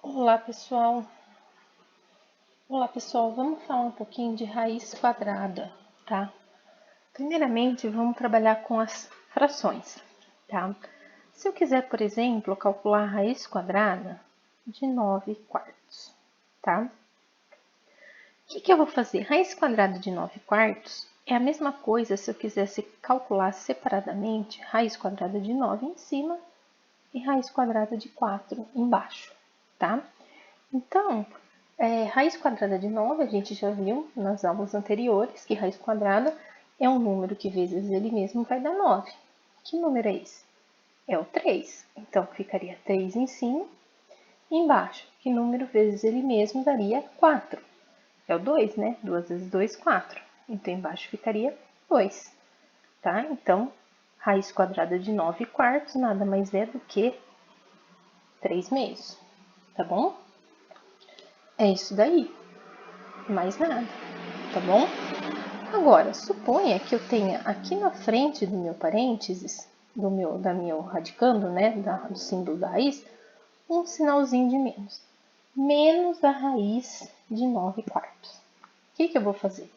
Olá, pessoal. Olá, pessoal. Vamos falar um pouquinho de raiz quadrada, tá? Primeiramente, vamos trabalhar com as frações, tá? Se eu quiser, por exemplo, calcular a raiz quadrada de 9/4, tá? O que eu vou fazer? Raiz quadrada de 9/4 é a mesma coisa se eu quisesse calcular separadamente raiz quadrada de 9 em cima e raiz quadrada de 4 embaixo, tá? Então, raiz quadrada de 9, a gente já viu nas aulas anteriores que raiz quadrada é um número que vezes ele mesmo vai dar 9. Que número é esse? É o 3. Então, ficaria 3 em cima e embaixo. Que número vezes ele mesmo daria 4? É o 2, né? 2 vezes 2, 4. Então, embaixo ficaria 2, tá? Então, raiz quadrada de 9/4 nada mais é do que 3 meios, tá bom? É isso daí. Mais nada, tá bom? Agora, suponha que eu tenha aqui na frente do meu parênteses, da minha radicando, né, do símbolo da raiz, um sinalzinho de menos. Menos a raiz de 9/4. O que eu vou fazer?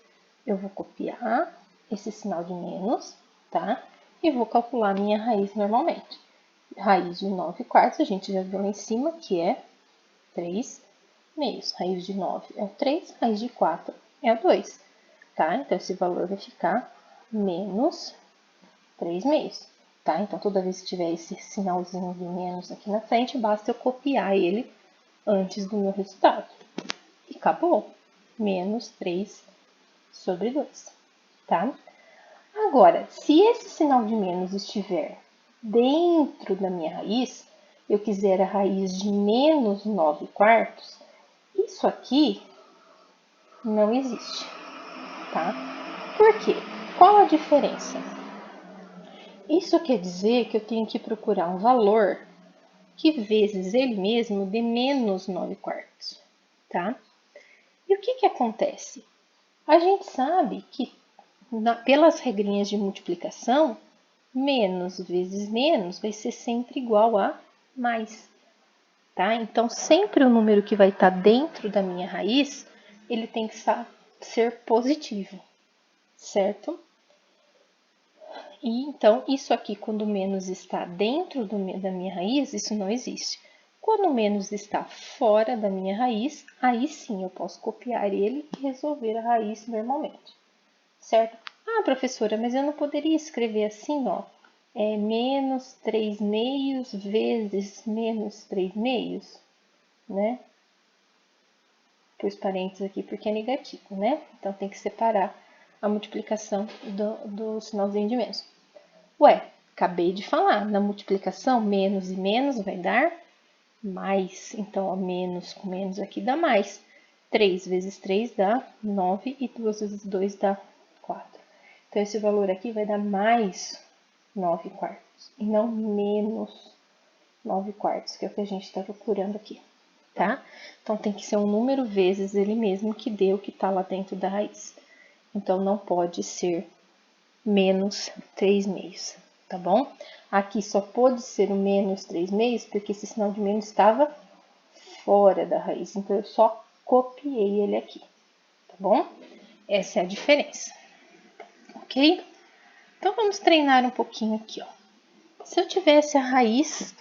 Eu vou copiar esse sinal de menos, tá? E vou calcular a minha raiz normalmente. Raiz de 9/4, a gente já viu lá em cima, que é 3 meios. Raiz de 9 é o 3, raiz de 4 é o 2, tá? Então, esse valor vai ficar menos 3 meios, tá? Então, toda vez que tiver esse sinalzinho de menos aqui na frente, basta eu copiar ele antes do meu resultado. E acabou. Menos 3 sobre 2, tá? Agora, se esse sinal de menos estiver dentro da minha raiz, eu quiser a raiz de menos 9/4, isso aqui não existe, tá? Por quê? Qual a diferença? Isso quer dizer que eu tenho que procurar um valor que vezes ele mesmo dê menos 9/4, tá? E o que acontece? A gente sabe que, pelas regrinhas de multiplicação, menos vezes menos vai ser sempre igual a mais, tá? Então, sempre o número que vai estar dentro da minha raiz, ele tem que ser positivo, certo? E então, isso aqui, quando menos está dentro da minha raiz, isso não existe. Quando menos está fora da minha raiz, aí sim eu posso copiar ele e resolver a raiz normalmente, certo? Ah, professora, mas eu não poderia escrever assim, ó, menos 3 meios vezes menos 3 meios, né? Pus parênteses aqui porque é negativo, né? Então, tem que separar a multiplicação do sinalzinho de menos. Ué, acabei de falar, na multiplicação, menos e menos vai dar mais. Então, ó, menos com menos aqui dá mais. 3 vezes 3 dá 9 e 2 vezes 2 dá 4. Então, esse valor aqui vai dar mais 9/4 e não menos 9/4, que é o que a gente está procurando aqui, tá? Então, tem que ser um número vezes ele mesmo que dê o que está lá dentro da raiz. Então, não pode ser menos 3 meios, tá bom? Aqui só pode ser o menos 3 meios porque esse sinal de menos estava fora da raiz. Então, eu só copiei ele aqui, tá bom? Essa é a diferença, ok? Então, vamos treinar um pouquinho aqui, ó. Se eu tivesse a raiz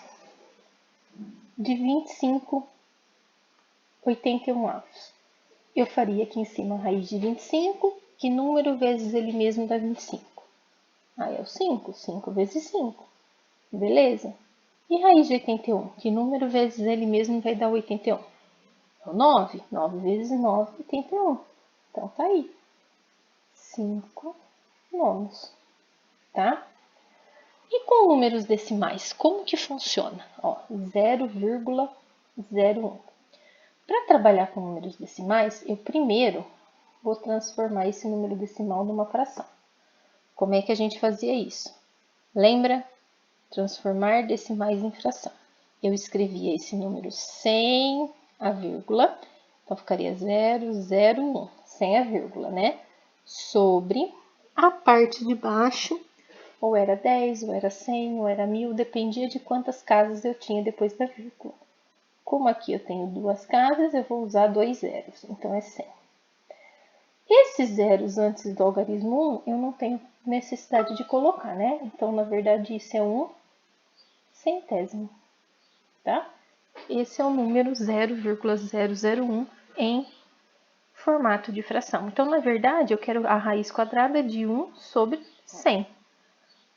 de 25/81, eu faria aqui em cima a raiz de 25, que número vezes ele mesmo dá 25? Aí é o 5, 5 vezes 5. Beleza? E raiz de 81? Que número vezes ele mesmo vai dar 81? É o 9. 9 vezes 9, 81. Então, tá aí. 5 nonos. Tá? E com números decimais, como que funciona? Ó, 0,01. Para trabalhar com números decimais, eu primeiro vou transformar esse número decimal numa fração. Como é que a gente fazia isso? Lembra? Transformar decimais em fração. Eu escrevia esse número sem a vírgula, então ficaria 001, sem a vírgula, né? Sobre a parte de baixo, ou era 10, ou era 100, ou era 1000, dependia de quantas casas eu tinha depois da vírgula, Como aqui eu tenho duas casas, eu vou usar 2 zeros, então é 100. Esses zeros antes do algarismo 1, eu não tenho necessidade de colocar, né? Então, na verdade, isso é 1 centésimo, tá? Esse é o número 0,001 em formato de fração. Então, na verdade, eu quero a raiz quadrada de 1 sobre 100.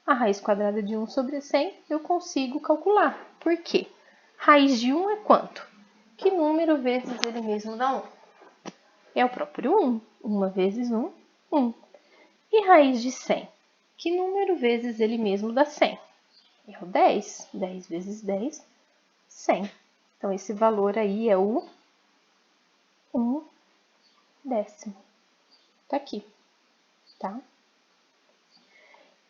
A raiz quadrada de 1 sobre 100 eu consigo calcular. Por quê? Raiz de 1 é quanto? Que número vezes ele mesmo dá 1? É o próprio 1. 1 vezes 1, 1. E raiz de 100? Que número vezes ele mesmo dá 100? É o 10. 10 vezes 10, 100. Então, esse valor aí é o 1 décimo. Tá aqui, tá?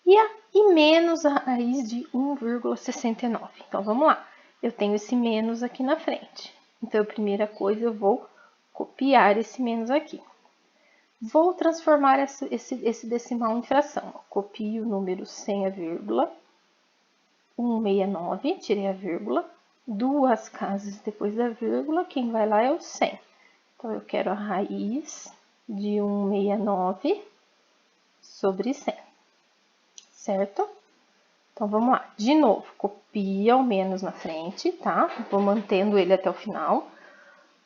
E menos a raiz de 1,69. Então, vamos lá. Eu tenho esse menos aqui na frente. Então, a primeira coisa, eu vou copiar esse menos aqui. Vou transformar esse decimal em fração. Copio o número sem a vírgula. 169, tirei a vírgula. Duas casas depois da vírgula, quem vai lá é o 100. Então, eu quero a raiz de 169 sobre 100. Certo? Então, vamos lá. De novo, copia o menos na frente, tá? Vou mantendo ele até o final.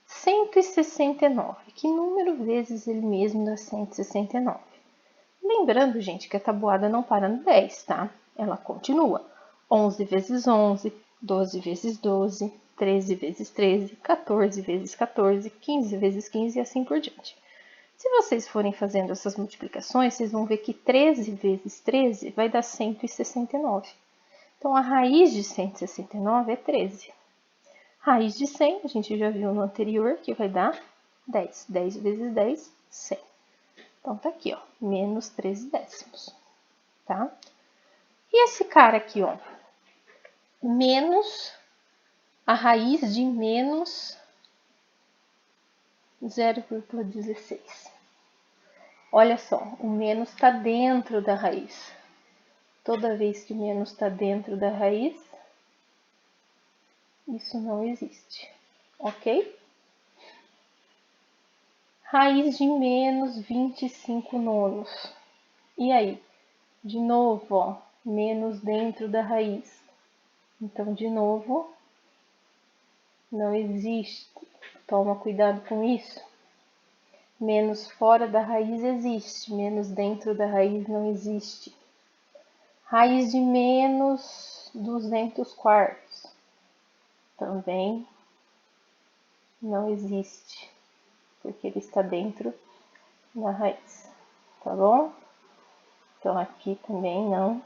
169. Que número vezes ele mesmo dá 169? Lembrando, gente, que a tabuada não para no 10, tá? Ela continua. 11 vezes 11, 12 vezes 12, 13 vezes 13, 14 vezes 14, 15 vezes 15 e assim por diante. Se vocês forem fazendo essas multiplicações, vocês vão ver que 13 vezes 13 vai dar 169. Então, a raiz de 169 é 13. Raiz de 100, a gente já viu no anterior, que vai dar 10. 10 vezes 10, 100. Então, tá aqui, ó, menos 13 décimos, tá? E esse cara aqui, ó, menos a raiz de menos 0,16. Olha só, o menos está dentro da raiz. Toda vez que o menos está dentro da raiz, isso não existe, ok? Raiz de menos 25 nonos. E aí? De novo, ó, menos dentro da raiz. Então, de novo, não existe. Toma cuidado com isso. Menos fora da raiz existe, menos dentro da raiz não existe. Raiz de menos 200 quartos. Também não existe, porque ele está dentro da raiz, tá bom? Então, aqui também não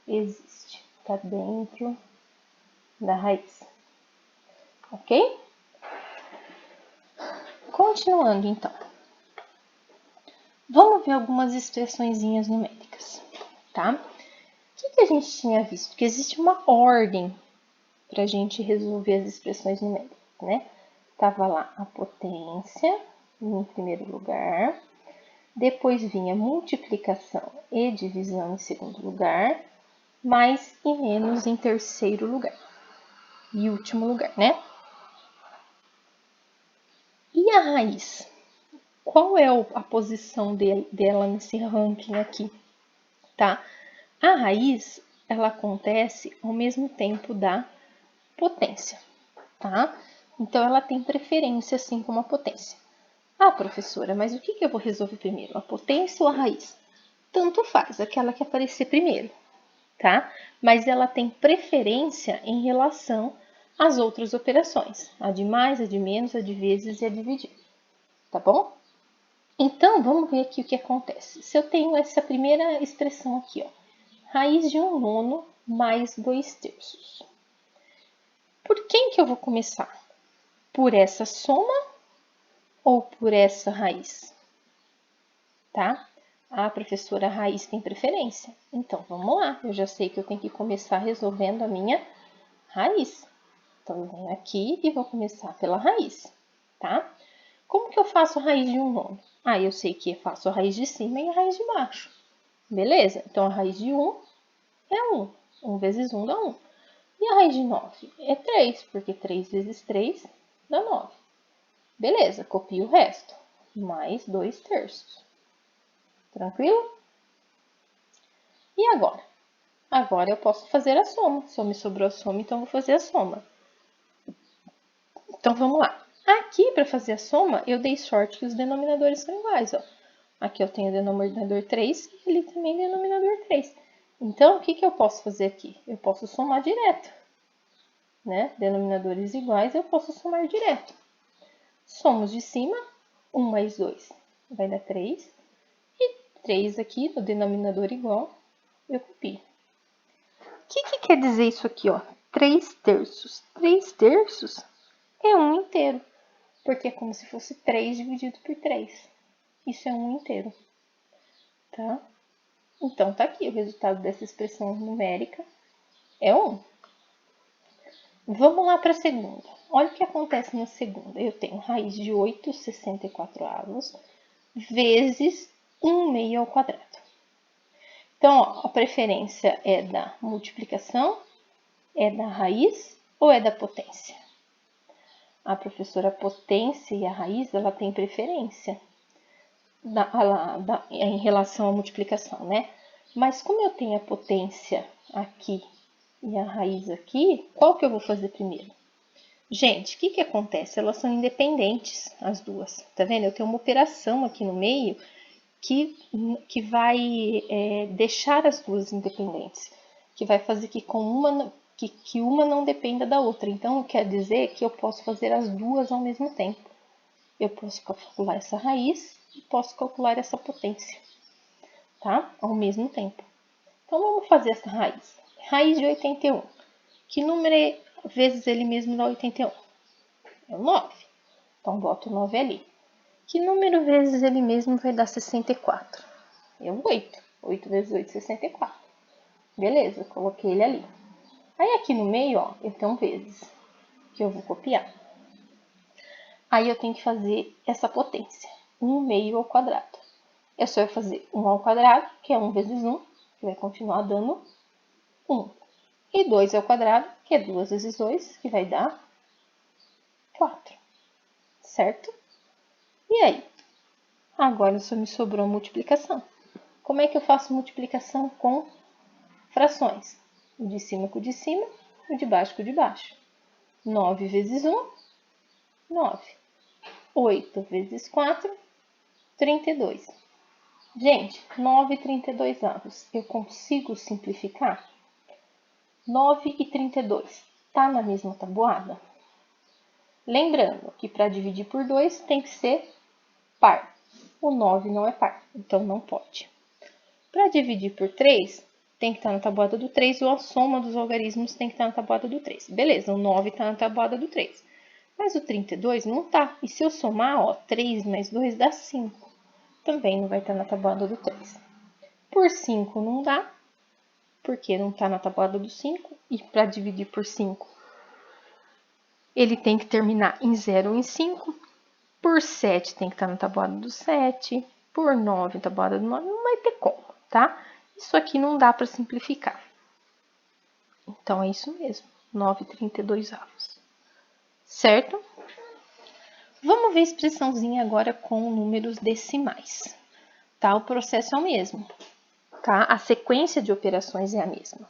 existe, está dentro da raiz, ok? Continuando, então. Vamos ver algumas expressõezinhas numéricas, tá? O que a gente tinha visto? Que existe uma ordem para a gente resolver as expressões numéricas, né? Tava lá a potência em primeiro lugar, depois vinha multiplicação e divisão em segundo lugar, mais e menos em terceiro lugar e último lugar, né? E a raiz? Qual é a posição dela nesse ranking aqui, tá? A raiz, ela acontece ao mesmo tempo da potência, tá? Então, ela tem preferência, assim como a potência. Ah, professora, mas o que eu vou resolver primeiro? A potência ou a raiz? Tanto faz, aquela que aparecer primeiro, tá? Mas ela tem preferência em relação às outras operações. A de mais, a de menos, a de vezes e a dividir, tá bom? Então, vamos ver aqui o que acontece. Se eu tenho essa primeira expressão aqui, ó, raiz de 1 nono mais 2 terços. Por quem que eu vou começar? Por essa soma ou por essa raiz? Tá? A professora raiz tem preferência. Então, vamos lá. Eu já sei que eu tenho que começar resolvendo a minha raiz. Então, eu venho aqui e vou começar pela raiz, tá? Como que eu faço a raiz de 1 nono? Ah, eu sei que eu faço a raiz de cima e a raiz de baixo. Beleza? Então, a raiz de 1 é 1. 1 vezes 1 dá 1. E a raiz de 9? É 3, porque 3 vezes 3 dá 9. Beleza, copio o resto. Mais 2/3. Tranquilo? E agora? Agora eu posso fazer a soma. Se me sobrou a soma, então vou fazer a soma. Então vamos lá. Aqui, para fazer a soma, eu dei sorte que os denominadores são iguais. Ó. Aqui eu tenho o denominador 3 e ali também o denominador 3. Então, o que eu posso fazer aqui? Eu posso somar direto. Né? Denominadores iguais, eu posso somar direto. Somos de cima, 1 mais 2 vai dar 3. E 3 aqui, no denominador igual, eu copio. O que quer dizer isso aqui? Ó? 3/3. 3/3 é 1 inteiro. Porque é como se fosse 3 dividido por 3. Isso é 1 inteiro. Tá? Então, tá aqui o resultado dessa expressão numérica é 1. Vamos lá para a segunda. Olha o que acontece na segunda. Eu tenho raiz de 8/64 vezes 1/2 ao quadrado. Então, ó, a preferência é da multiplicação, é da raiz ou é da potência? A professora, a potência e a raiz, ela tem preferência em relação à multiplicação, né? Mas como eu tenho a potência aqui e a raiz aqui, qual que eu vou fazer primeiro? Gente, o que acontece? Elas são independentes, as duas. Tá vendo? Eu tenho uma operação aqui no meio que vai deixar as duas independentes. Que vai fazer que uma não dependa da outra. Então, quer dizer que eu posso fazer as duas ao mesmo tempo. Eu posso calcular essa raiz e posso calcular essa potência. Tá? Ao mesmo tempo. Então, vamos fazer essa raiz. Raiz de 81. Que número vezes ele mesmo dá 81? É o 9. Então, boto o 9 ali. Que número vezes ele mesmo vai dar 64? É o 8. 8 vezes 8, 64. Beleza, coloquei ele ali. Aí, aqui no meio, ó, eu tenho vezes, que eu vou copiar. Aí, eu tenho que fazer essa potência. 1/2 ao quadrado. É só eu fazer 1 ao quadrado, que é 1 vezes 1, que vai continuar dando 1. E 2 ao quadrado, que é 2 vezes 2, que vai dar 4. Certo? E aí? Agora só me sobrou a multiplicação. Como é que eu faço multiplicação com frações? O de cima com o de cima, o de baixo com o de baixo. 9 vezes 1, 9. 8 vezes 4, 32. Gente, 9/32. Eu consigo simplificar? 9 e 32. Tá na mesma tabuada? Lembrando que para dividir por 2 tem que ser par. O 9 não é par, então não pode. Para dividir por 3, tem que estar na tabuada do 3 ou a soma dos algarismos tem que estar na tabuada do 3. Beleza, o 9 está na tabuada do 3. Mas o 32 não está. E se eu somar, ó, 3 mais 2 dá 5. Também não vai estar na tabuada do 3. Por 5 não dá, porque não está na tabuada do 5. E para dividir por 5, ele tem que terminar em 0 ou em 5. Por 7 tem que estar na tabuada do 7. Por 9, na tabuada do 9. Não vai ter como, tá? Isso aqui não dá para simplificar. Então, é isso mesmo. 9/32. Certo? Vamos ver a expressãozinha agora com números decimais. Tá? O processo é o mesmo. Tá? A sequência de operações é a mesma.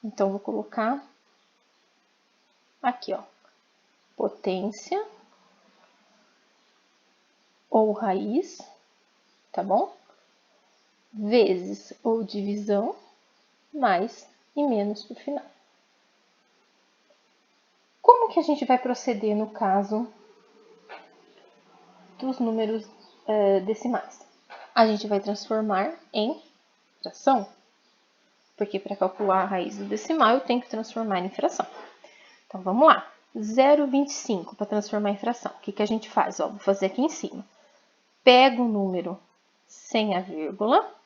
Então, vou colocar aqui, ó. Potência ou raiz, tá bom? Vezes ou divisão, mais e menos pro final. Como que a gente vai proceder no caso dos números decimais? A gente vai transformar em fração, porque para calcular a raiz do decimal eu tenho que transformar em fração. Então, vamos lá. 0,25 para transformar em fração. O que a gente faz? Ó, vou fazer aqui em cima. Pego o número sem a vírgula.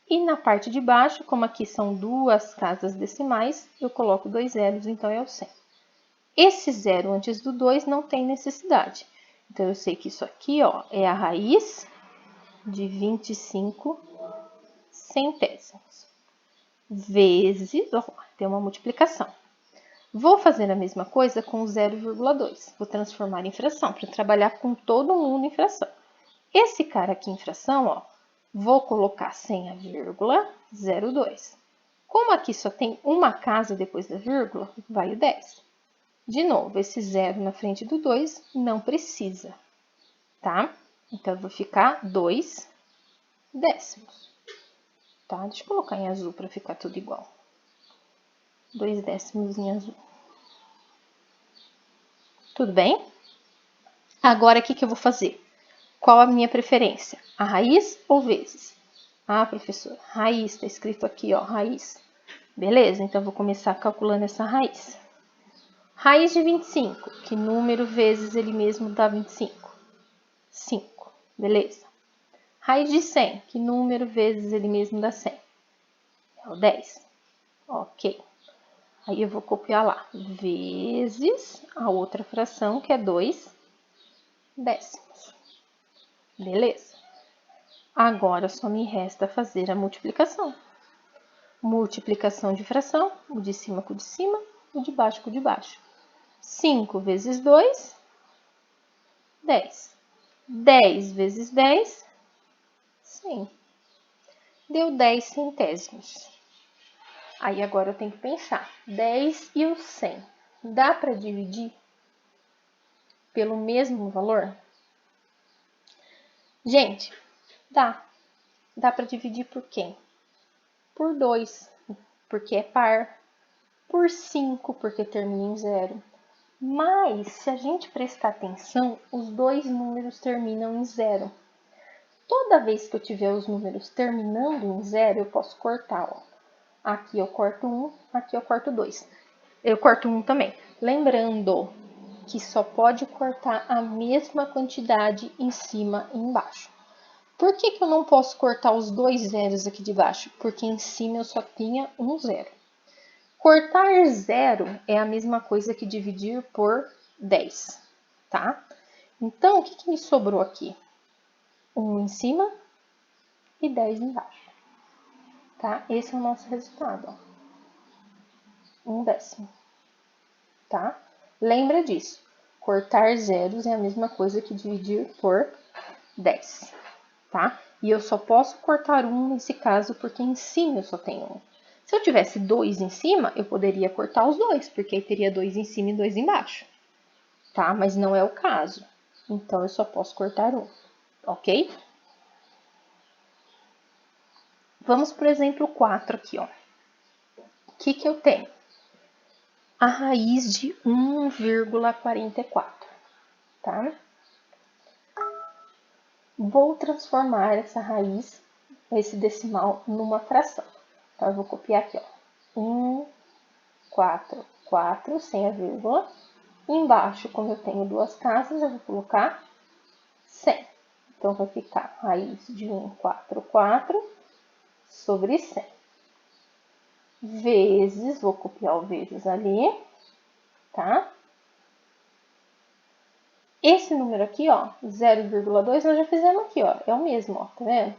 E na parte de baixo, como aqui são duas casas decimais, eu coloco 2 zeros, então é o 100. Esse zero antes do 2 não tem necessidade. Então, eu sei que isso aqui, ó, é a raiz de 25 centésimos. vezes, ó, tem uma multiplicação. Vou fazer a mesma coisa com 0,2. Vou transformar em fração, para trabalhar com todo mundo em fração. Esse cara aqui em fração, ó, vou colocar sem a vírgula, 0,2. Como aqui só tem uma casa depois da vírgula, vai o 10. De novo, esse 0 na frente do 2 não precisa, tá? Então, eu vou ficar 2 décimos, tá? Deixa eu colocar em azul para ficar tudo igual. 2 décimos em azul. Tudo bem? Agora, o que eu vou fazer? Qual a minha preferência? A raiz ou vezes? Ah, professor, raiz, está escrito aqui, ó, raiz. Beleza, então eu vou começar calculando essa raiz. Raiz de 25, que número vezes ele mesmo dá 25? 5, beleza. Raiz de 100, que número vezes ele mesmo dá 100? É o 10. Ok. Aí eu vou copiar lá, vezes a outra fração, que é 2 décimos. Beleza. Agora só me resta fazer a multiplicação. Multiplicação de fração, o de cima com o de cima, o de baixo com o de baixo. 5 vezes 2, 10. 10 vezes 10, 100. Deu 10 centésimos. Aí agora eu tenho que pensar. 10 e o 100. Dá para dividir pelo mesmo valor? Gente, dá. Dá para dividir por quem? Por 2, porque é par. Por 5, porque termina em 0. Mas, se a gente prestar atenção, os dois números terminam em 0. Toda vez que eu tiver os números terminando em 0, eu posso cortar, ó. Aqui eu corto 1, aqui eu corto 2. Eu corto 1 também. Lembrando que só pode cortar a mesma quantidade em cima e embaixo. Por que eu não posso cortar os dois zeros aqui de baixo? Porque em cima eu só tinha um zero. Cortar 0 é a mesma coisa que dividir por 10, tá? Então, o que me sobrou aqui? 1 em cima e 10 embaixo, tá? Esse é o nosso resultado, ó. 1 décimo, tá? Lembra disso. Cortar zeros é a mesma coisa que dividir por 10, tá? E eu só posso cortar 1 nesse caso porque em cima eu só tenho 1. Se eu tivesse 2 em cima, eu poderia cortar os dois, porque aí teria 2 em cima e 2 embaixo, tá? Mas não é o caso. Então, eu só posso cortar 1, ok? Vamos para o exemplo 4 aqui, ó. O que eu tenho? A raiz de 1,44, tá? Vou transformar essa raiz, esse decimal, numa fração. Então, eu vou copiar aqui, ó. 1, 4, 4, sem a vírgula. Embaixo, como eu tenho duas casas, eu vou colocar 100. Então, vai ficar raiz de 144 sobre 100. Vezes, vou copiar o vezes ali, tá? Esse número aqui, ó, 0,2, nós já fizemos aqui, ó, é o mesmo, ó, tá vendo?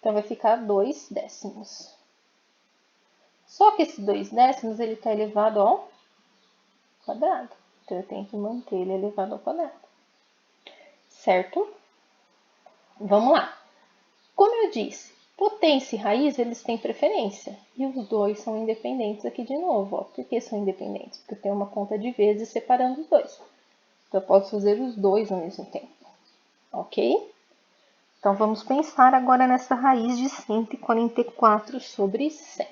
Então, vai ficar 2 décimos. Só que esse 2 décimos, ele tá elevado ao quadrado. Então, eu tenho que manter ele elevado ao quadrado. Certo? Vamos lá. Como eu disse, potência e raiz, eles têm preferência. E os dois são independentes aqui de novo, ó. Por que são independentes? Porque tem uma conta de vezes separando os dois. Então, eu posso fazer os dois ao mesmo tempo. Ok? Então, vamos pensar agora nessa raiz de 144 sobre 100.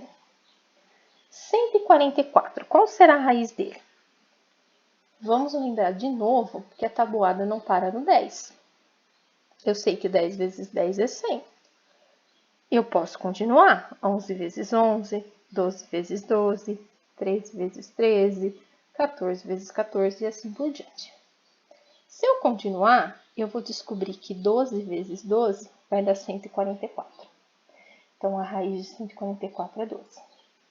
144, qual será a raiz dele? Vamos lembrar de novo que a tabuada não para no 10. Eu sei que 10 vezes 10 é 100. Eu posso continuar. 11 vezes 11, 12 vezes 12, 13 vezes 13, 14 vezes 14 e assim por diante. Se eu continuar, eu vou descobrir que 12 vezes 12 vai dar 144. Então, a raiz de 144 é 12,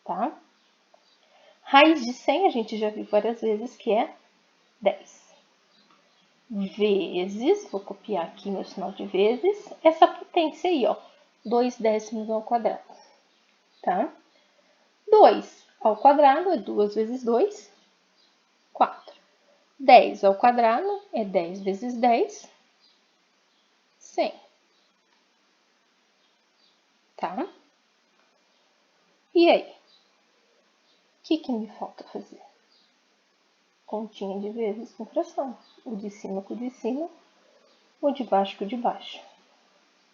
tá? Raiz de 100 a gente já viu várias vezes que é 10. Vezes, vou copiar aqui meu sinal de vezes, essa potência aí, ó, 2 décimos ao quadrado. tá? 2 ao quadrado é 2 vezes 2, 4. 10 ao quadrado é 10 vezes 10, 100. Tá? E aí? O que me falta fazer? Continha de vezes com fração. O de cima com o de cima, o de baixo com o de baixo.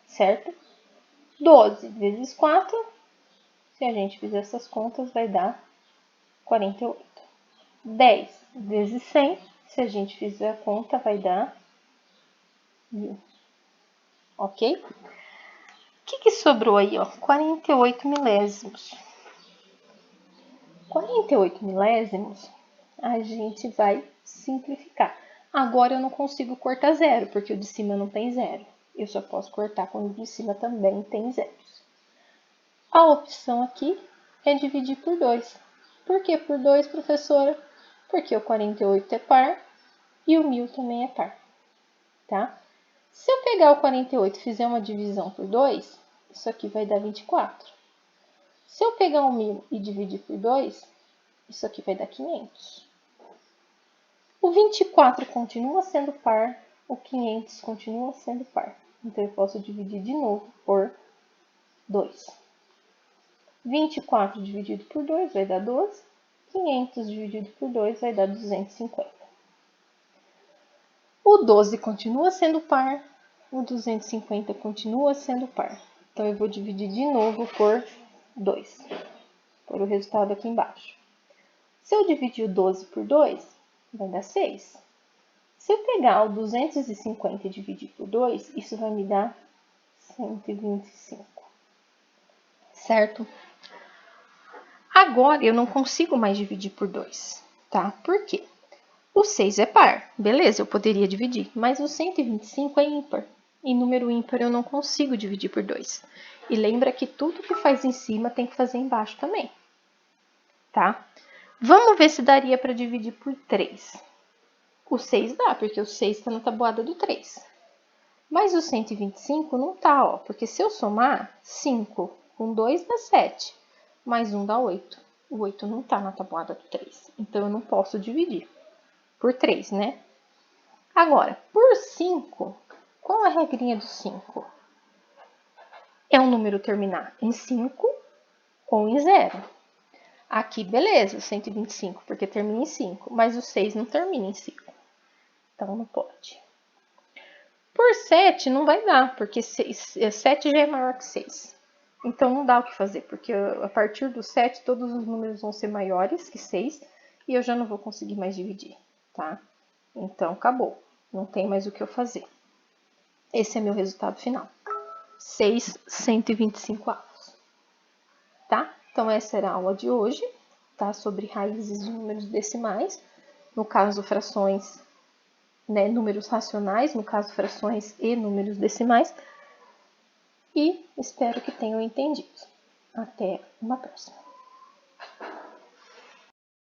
Certo? 12 vezes 4, se a gente fizer essas contas, vai dar 48. 10 vezes 100, se a gente fizer a conta, vai dar 1000. Ok? O que sobrou aí, ó? 48 milésimos. 48 milésimos, a gente vai simplificar. Agora eu não consigo cortar zero, porque o de cima não tem zero. Eu só posso cortar quando o de cima também tem zeros. A opção aqui é dividir por 2. Por que por 2, professora? Porque o 48 é par e o 1000 também é par. Tá? Se eu pegar o 48 e fizer uma divisão por 2, isso aqui vai dar 24. Se eu pegar o 1000 e dividir por 2, isso aqui vai dar 500. O 24 continua sendo par, o 500 continua sendo par. Então, eu posso dividir de novo por 2. 24 dividido por 2 vai dar 12. 500 dividido por 2 vai dar 250. O 12 continua sendo par, o 250 continua sendo par. Então, eu vou dividir de novo por 2. Por o resultado aqui embaixo. Se eu dividir o 12 por 2, vai dar 6. Se eu pegar o 250 e dividir por 2, isso vai me dar 125. Certo? Agora, eu não consigo mais dividir por 2, tá? Por quê? O 6 é par, beleza, eu poderia dividir, mas o 125 é ímpar. E número ímpar eu não consigo dividir por 2. E lembra que tudo que faz em cima tem que fazer embaixo também, tá? Vamos ver se daria para dividir por 3. O 6 dá, porque o 6 está na tabuada do 3. Mas o 125 não tá, ó, porque se eu somar 5 com 2 dá 7, mais 1 dá 8. O 8 não tá na tabuada do 3, então eu não posso dividir por 3, né? Agora, por 5, qual é a regrinha do 5? É um número terminar em 5 ou em 0. Aqui, beleza, o 125, porque termina em 5, mas o 6 não termina em 5. Então, não pode. Por 7 não vai dar, porque 7 já é maior que 6. Então não dá o que fazer, porque a partir do 7 todos os números vão ser maiores que 6 e eu já não vou conseguir mais dividir, tá? Então acabou, não tem mais o que eu fazer. Esse é meu resultado final. 6 125avos. Tá? Então essa era a aula de hoje, tá? Sobre raízes de números decimais, no caso frações, né, números racionais, no caso frações e números decimais. E espero que tenham entendido. Até uma próxima.